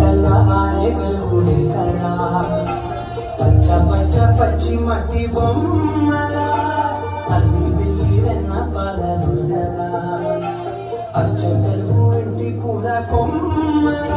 కళ్ళ ఆరే వెలుగులే కళ పచ్చ పచ్చ పచ్చి మట్టి బొమ్మల తల్లి బిల్లి వెన్న పాలనుగల అచ్చ తెలుగు ఇంటి పూల కొమ్మల